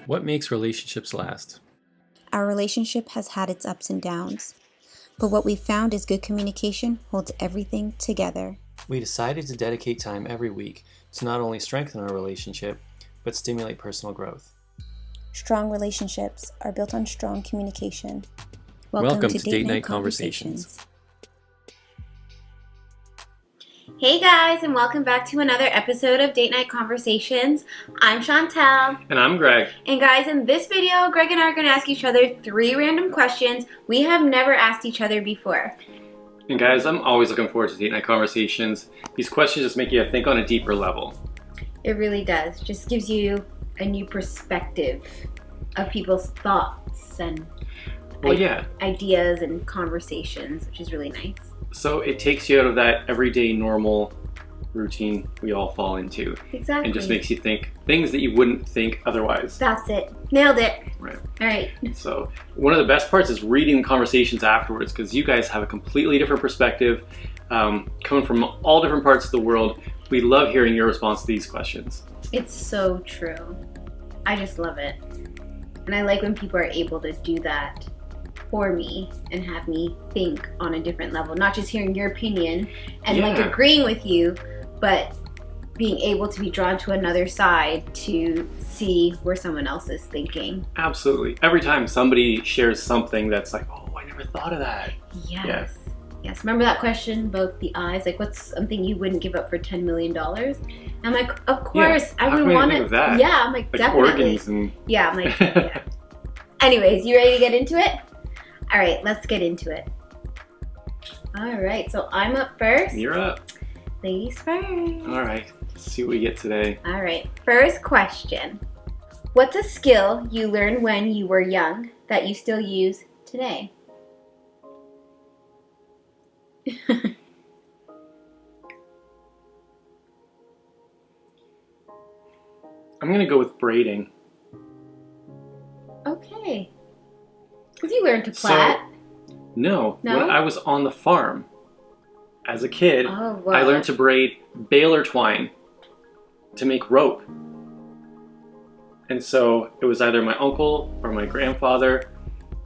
What makes relationships last? Our relationship has had its ups and downs, but what we've found is good communication holds everything together. We decided to dedicate time every week to not only strengthen our relationship, but stimulate personal growth. Strong relationships are built on strong communication. Welcome to Date Night Conversations. Hey guys, and welcome back to another episode of Date Night Conversations. I'm Chantel. And I'm Greg. And guys, in this video, Greg and I are going to ask each other 3 random questions we have never asked each other before. And guys, I'm always looking forward to Date Night Conversations. These questions just make you think on a deeper level. It really does. Just gives you a new perspective of people's thoughts and ideas and conversations, which is really nice. So it takes you out of that everyday normal routine we all fall into. Exactly. And just makes you think things that you wouldn't think otherwise. That's it. Nailed it. Right. All right. So one of the best parts is reading the conversations afterwards, because you guys have a completely different perspective, coming from all different parts of the world. We love hearing your response to these questions. It's so true. I just love it. And I like when people are able to do that for me and have me think on a different level, not just hearing your opinion and agreeing with you, but being able to be drawn to another side to see where someone else is thinking. Absolutely. Every time somebody shares something that's like, oh, I never thought of that. Yes. Yes. Remember that question about the eyes? Like, what's something you wouldn't give up for $10 million? And I'm like, of course, I would want it. Yeah, I'm like definitely. Organs and... Yeah, I'm like, yeah. Anyways, you ready to get into it? All right, let's get into it. All right, so I'm up first. You're up. Ladies first. All right, let's see what we get today. All right, first question. What's a skill you learned when you were young that you still use today? I'm going to go with braiding. Okay. Because you learned to plait. No. When I was on the farm as a kid, wow. I learned to braid baler twine to make rope. And so it was either my uncle or my grandfather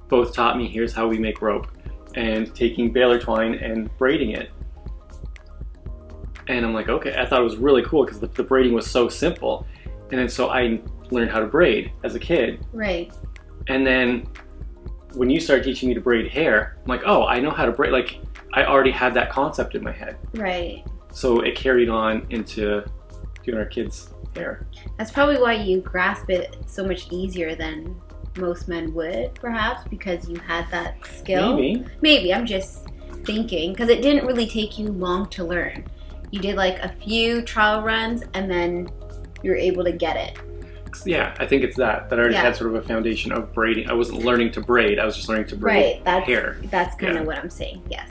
both taught me, here's how we make rope, and taking baler twine and braiding it. And I'm like, okay, I thought it was really cool because the braiding was so simple. And then so I learned how to braid as a kid. Right. And then when you started teaching me to braid hair, I'm like, oh, I know how to braid. Like, I already had that concept in my head. Right. So it carried on into doing our kids' hair. That's probably why you grasp it so much easier than most men would, perhaps, because you had that skill. Maybe. I'm just thinking, because it didn't really take you long to learn. You did like a few trial runs and then you were able to get it. Yeah, I think it's that I already had sort of a foundation of braiding. I wasn't learning to braid, I was just learning to braid hair. That's kind of what I'm saying, yes.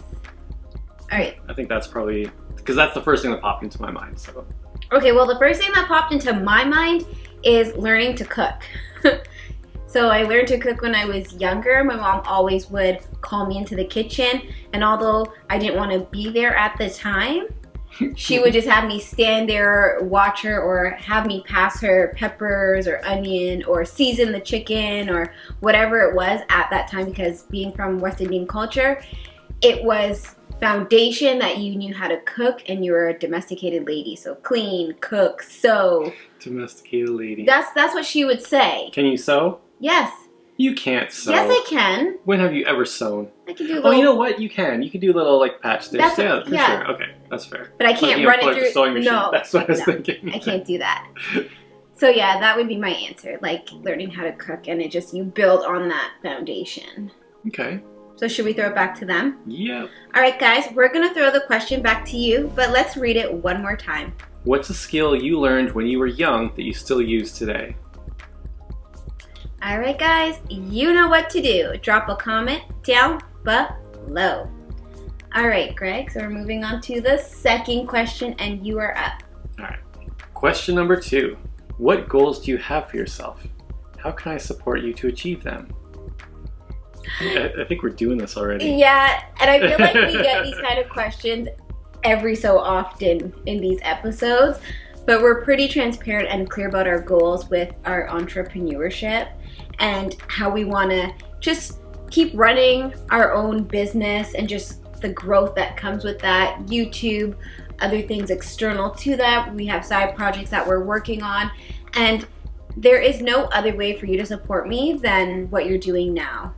All right. I think that's probably, because that's the first thing that popped into my mind. So. Okay, well, the first thing that popped into my mind is learning to cook. So I learned to cook when I was younger. My mom always would call me into the kitchen, and although I didn't want to be there at the time, she would just have me stand there, watch her, or have me pass her peppers or onion or season the chicken or whatever it was at that time, because being from West Indian culture, it was foundation that you knew how to cook and you were a domesticated lady. So clean, cook, sew. Domesticated lady. That's what she would say. Can you sew? Yes. You can't sew. Yes, I can. When have you ever sewn? I can do little... Oh, you know what? You can. You can do little, like, patch stitch. Sure. Okay, that's fair. But I can't run it through... The sewing machine. No. That's what I was thinking. I can't do that. So, yeah, that would be my answer. Like, learning how to cook, and you build on that foundation. Okay. So, should we throw it back to them? Yeah. All right, guys, we're going to throw the question back to you, but let's read it one more time. What's a skill you learned when you were young that you still use today? All right, guys, you know what to do. Drop a comment down below. All right, Greg, so we're moving on to the second question, and you are up. All right. Question number 2. What goals do you have for yourself? How can I support you to achieve them? I think we're doing this already. Yeah, and I feel like we get these kind of questions every so often in these episodes. but we're pretty transparent and clear about our goals with our entrepreneurship and how we want to just keep running our own business and just the growth that comes with that. YouTube, other things external to that. We have side projects that we're working on, and there is no other way for you to support me than what you're doing now.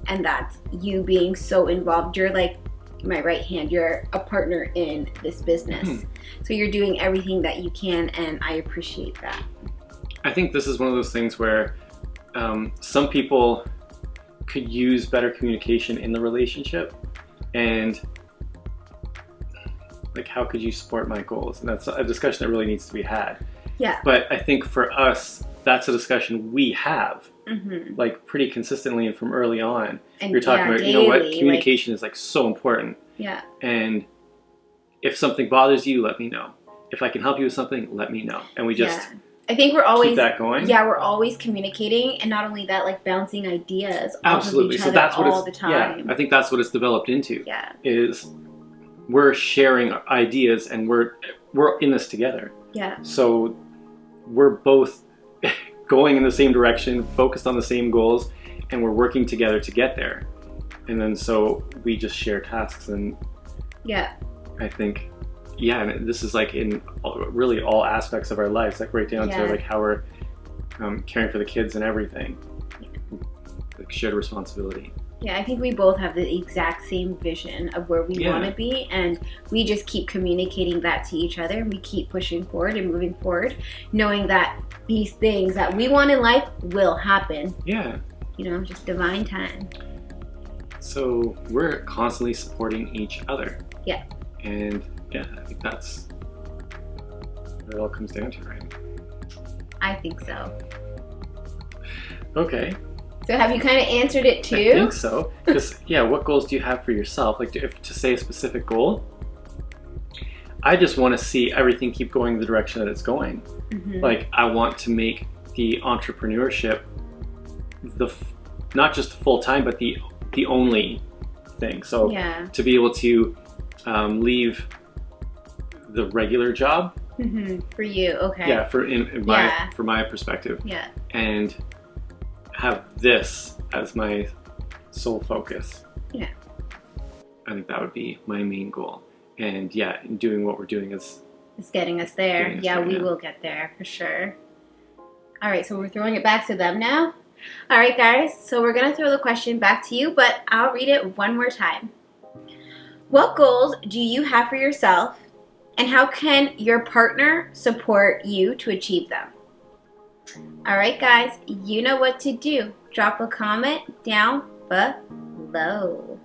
And that's you being so involved. You're like my right hand. You're a partner in this business. So you're doing everything that you can, and I appreciate that. I think this is one of those things where some people could use better communication in the relationship, and like, how could you support my goals? And that's a discussion that really needs to be had. Yeah. But I think for us, that's a discussion we have like pretty consistently and from early on. And you're talking about, daily, you know what, communication is like so important. Yeah. And if something bothers you, let me know. If I can help you with something, let me know. And we just I think we're always keep that going. Yeah, we're always communicating, and not only that, like bouncing ideas Absolutely. off of each So other that's what all the time. Yeah, I think that's what it's developed into. Yeah. Is we're sharing ideas, and we're in this together. Yeah. So we're both going in the same direction, focused on the same goals, and we're working together to get there. And then so we just share tasks, and Yeah. I think, yeah, and this is like in really all aspects of our lives, like right down to like how we're caring for the kids and everything, like shared responsibility. Yeah, I think we both have the exact same vision of where we want to be, and we just keep communicating that to each other, and we keep pushing forward and moving forward, knowing that these things that we want in life will happen. Yeah. You know, just divine time. So we're constantly supporting each other. Yeah. And yeah, I think that's what it all comes down to, right? I think so. Okay. So have you kind of answered it too? I think so. Because, yeah, what goals do you have for yourself? Like, to say a specific goal, I just want to see everything keep going the direction that it's going. Like, I want to make the entrepreneurship not just full-time, but the only thing. So to be able to leave the regular job. For you, okay. Yeah, for my perspective. Yeah. And have this as my sole focus. Yeah. I think that would be my main goal. And yeah, doing what we're doing is it's getting us there. We will get there for sure. All right, so we're throwing it back to them now. All right, guys, so we're going to throw the question back to you, but I'll read it one more time. What goals do you have for yourself, and how can your partner support you to achieve them? All right, guys, you know what to do. Drop a comment down below.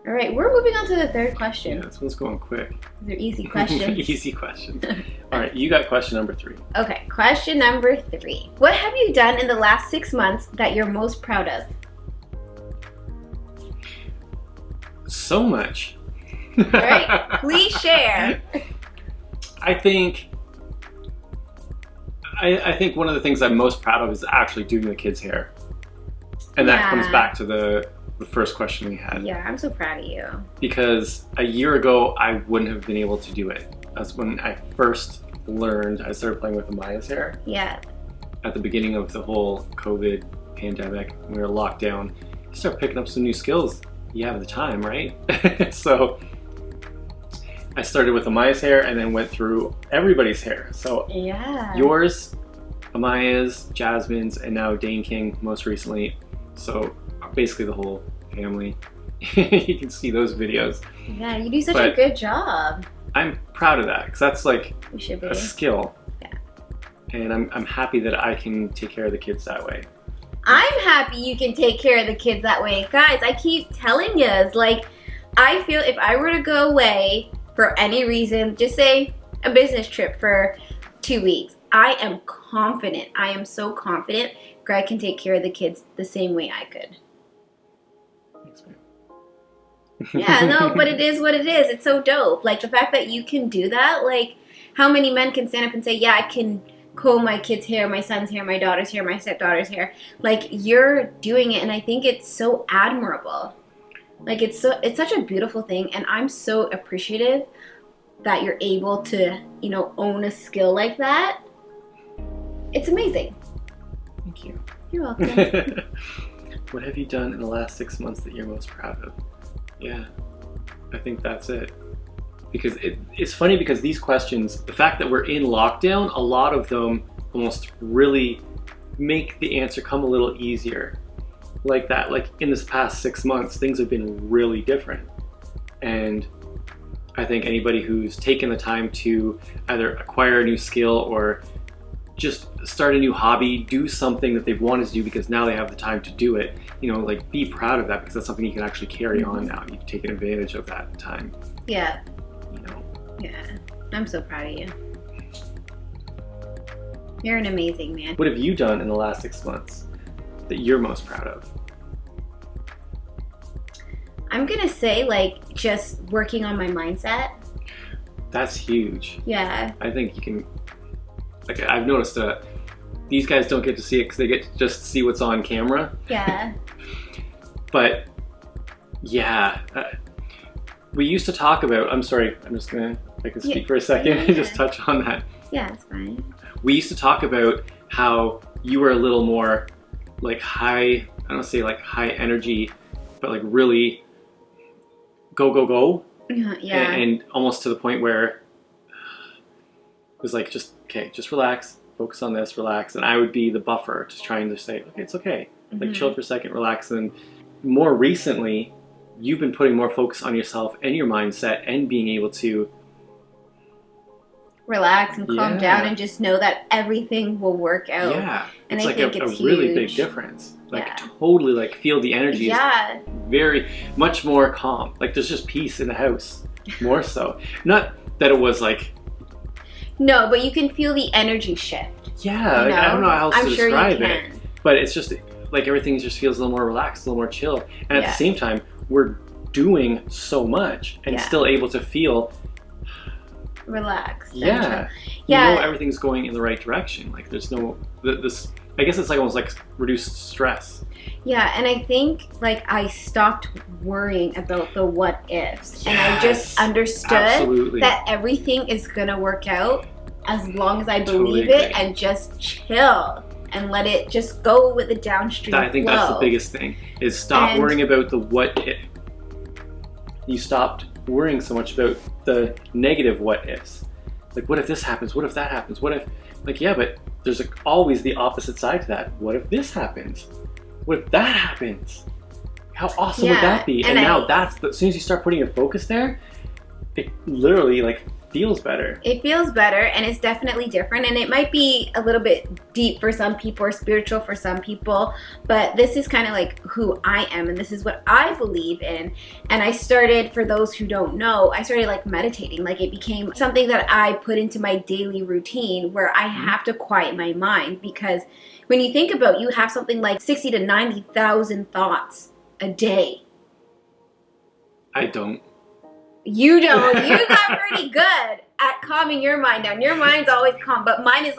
All right, we're moving on to the third question. Yeah, this one's going quick. These are easy questions. Easy questions. All right, you got question number 3. Okay, question number 3. What have you done in the last 6 months that you're most proud of? So much. All right, please share. I think one of the things I'm most proud of is actually doing the kids' hair. And that comes back to the first question we had. Yeah, I'm so proud of you. Because a year ago, I wouldn't have been able to do it. That's when I first learned. I started playing with Amaya's hair. Yeah. At the beginning of the whole COVID pandemic, we were locked down. You start picking up some new skills. You have the time, right? So I started with Amaya's hair and then went through everybody's hair. So yours, Amaya's, Jasmine's, and now Dane King most recently. So basically the whole family. You can see those videos. Yeah, you do such a good job. I'm proud of that because that's like a skill. Yeah. And I'm happy that I can take care of the kids that way. I'm happy you can take care of the kids that way. Guys, I keep telling you, like, I feel if I were to go away for any reason, just say a business trip for 2 weeks, I am confident, I am so confident Greg can take care of the kids the same way I could. Thanks, man. Yeah, no, but it is what it is. It's so dope. Like, the fact that you can do that, like, how many men can stand up and say, yeah, I can comb my kid's hair, my son's hair, my daughter's hair, my stepdaughter's hair. Like, you're doing it, and I think it's so admirable. Like, it's such a beautiful thing, and I'm so appreciative that you're able to, own a skill like that, it's amazing. Thank you. You're welcome. What have you done in the last 6 months that you're most proud of? Yeah, I think that's it. Because it's funny because these questions, the fact that we're in lockdown, a lot of them almost really make the answer come a little easier. Like that, like in this past 6 months, things have been really different. And I think anybody who's taken the time to either acquire a new skill or just start a new hobby, do something that they've wanted to do because now they have the time to do it, like be proud of that, because that's something you can actually carry on now. You've taken advantage of that time. Yeah. Yeah. I'm so proud of you. You're an amazing man. What have you done in the last 6 months that you're most proud of? I'm gonna say just working on my mindset. That's huge. Yeah. I think you can, I've noticed these guys don't get to see it because they get to just see what's on camera. Yeah. But yeah, we used to talk about, I'm sorry, I'm just gonna, I can speak for a second and just touch on that. Yeah, it's fine. We used to talk about how you were a little more high, I don't want to say high energy, but really go. Yeah. And almost to the point where it was just relax, focus on this, relax. And I would be the buffer, just trying to say, okay, it's okay. Chill for a second, relax. And more recently, you've been putting more focus on yourself and your mindset and being able to relax and calm down and just know that everything will work out. Yeah. And it's I think a it's really huge. big difference. Totally feel the energy is very much more calm. There's just peace in the house. More so. Not that it was no, but you can feel the energy shift. Yeah, I don't know how else to describe it. But it's just everything just feels a little more relaxed, a little more chill. And at the same time, we're doing so much and still able to feel relaxed. Yeah. Everything's going in the right direction. There's no this. I guess it's almost reduced stress. Yeah, and I think I stopped worrying about the what ifs, and I just understood that everything is gonna work out as long as I believe it and just chill and let it just go with the downstream I think flow. That's the biggest thing, is stop worrying about the what if. You stopped worrying so much about the negative what ifs. What if this happens? What if that happens? What if, but there's always the opposite side to that. What if this happens? What if that happens? How awesome would that be? And now as soon as you start putting your focus there, it literally feels better. It feels better, and it's definitely different, and it might be a little bit deep for some people or spiritual for some people, but this is kind of who I am, and this is what I believe in. And I started, for those who don't know, I started meditating. It became something that I put into my daily routine, where I have to quiet my mind, because when you think about, you have something 60 to 90,000 thoughts a day. I don't. You don't. You got pretty good at calming your mind down. Your mind's always calm, but mine is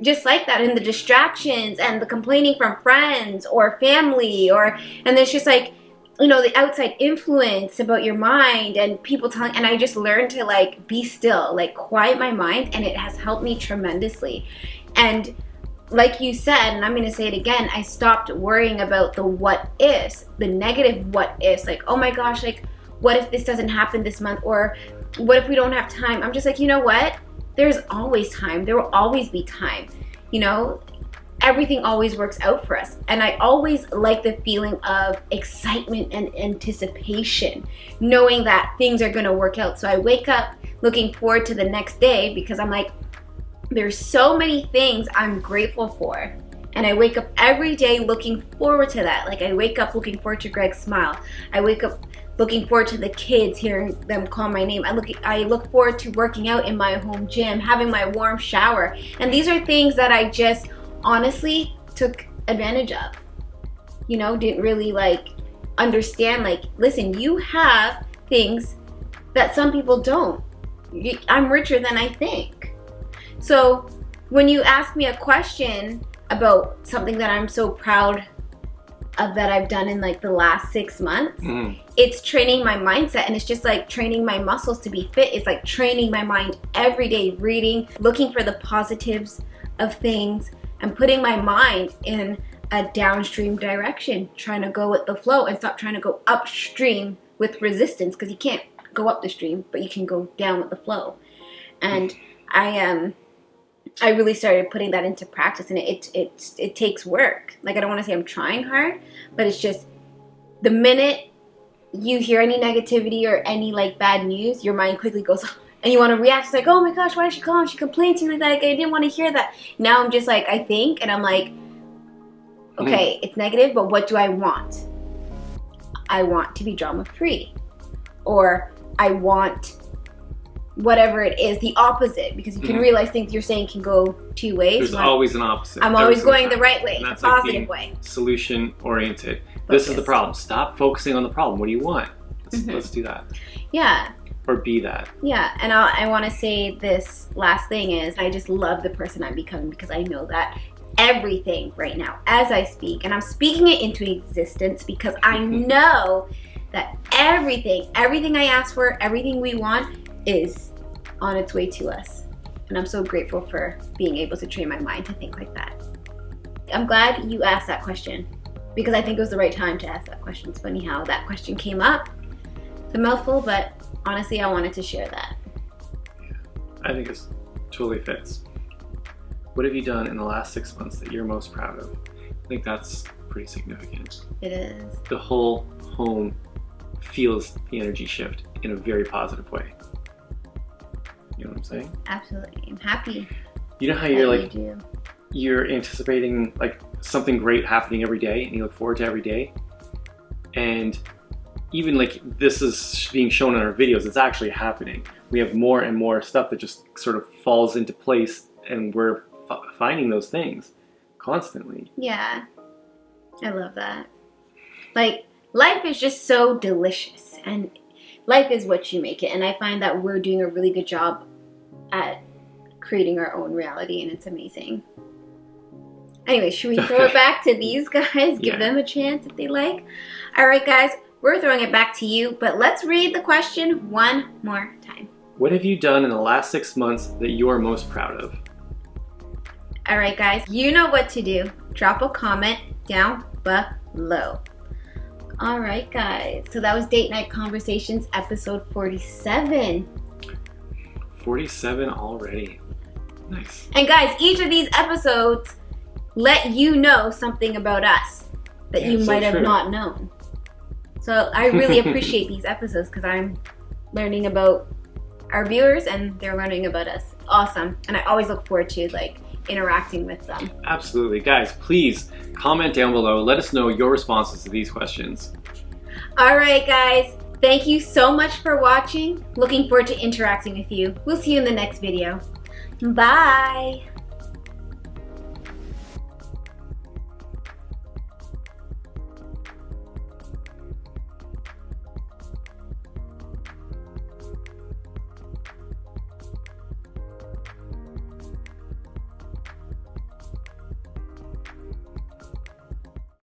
just like that, and the distractions and the complaining from friends or family, and there's just the outside influence about your mind and people telling, and I just learned to be still, quiet my mind, and it has helped me tremendously. And like you said, and I'm going to say it again, I stopped worrying about the what ifs, the negative what ifs, oh my gosh, what if this doesn't happen this month? Or what if we don't have time? I'm just you know what? There's always time. There will always be time. Everything always works out for us. And I always like the feeling of excitement and anticipation, knowing that things are going to work out. So I wake up looking forward to the next day, because I'm there's so many things I'm grateful for. And I wake up every day looking forward to that. I wake up looking forward to Greg's smile. I wake up looking forward to the kids, hearing them call my name. I look forward to working out in my home gym, having my warm shower. And these are things that I just honestly took advantage of. Didn't really understand, listen, you have things that some people don't. I'm richer than I think. So when you ask me a question about something that I'm so proud that I've done in like the last 6 months. Mm. It's training my mindset, and it's just like training my muscles to be fit. It's like training my mind every day, reading, looking for the positives of things, and putting my mind in a downstream direction, trying to go with the flow and stop trying to go upstream with resistance, because you can't go up the stream, but you can go down with the flow. And I really started putting that into practice, and it takes work. Like, I don't want to say I'm trying hard, but it's just the minute you hear any negativity or any like bad news, your mind quickly goes, and you want to react. It's like, oh my gosh, why did she call and she complained to me like that? I didn't want to hear that. Now I'm just like, I think, and I'm like, okay, it's negative, but what do I want? I want to be drama free, or I want whatever it is, the opposite, because you can realize things you're saying can go 2 ways. There's always an opposite. I'm always going the right way, the positive way. Solution oriented. This is the problem. Stop focusing on the problem. What do you want? Let's do that. Yeah. Or be that. Yeah, and I want to say this last thing is, I just love the person I'm becoming, because I know that everything right now as I speak, and I'm speaking it into existence, because I know that everything I ask for, everything we want is on its way to us. And I'm so grateful for being able to train my mind to think like that. I'm glad you asked that question, because I think it was the right time to ask that question. It's funny how that question came up. It's a mouthful, but honestly, I wanted to share that. I think it totally fits. What have you done in the last 6 months that you're most proud of? I think that's pretty significant. It is. The whole home feels the energy shift in a very positive way. You know what I'm saying? Absolutely. I'm happy. You know how you're like, you're anticipating like something great happening every day, and you look forward to every day, and even like this is being shown in our videos, it's actually happening. We have more and more stuff that just sort of falls into place, and we're finding those things constantly. Yeah, I love that. Like, life is just so delicious, and life is what you make it, and I find that we're doing a really good job at creating our own reality, and it's amazing. Anyway, should we throw it back to these guys? Give them a chance if they like. All right, guys, we're throwing it back to you, but let's read the question one more time. What have you done in the last 6 months that you're most proud of? All right, guys, you know what to do. Drop a comment down below. All right, guys, so that was Date Night Conversations episode 47. 47 already. Nice. And guys, each of these episodes let you know something about us that you might have not known. So I really appreciate these episodes, because I'm learning about our viewers and they're learning about us. It's awesome. And I always look forward to like interacting with them. Absolutely. Guys, please comment down below. Let us know your responses to these questions. All right, guys. Thank you so much for watching. Looking forward to interacting with you. We'll see you in the next video. Bye.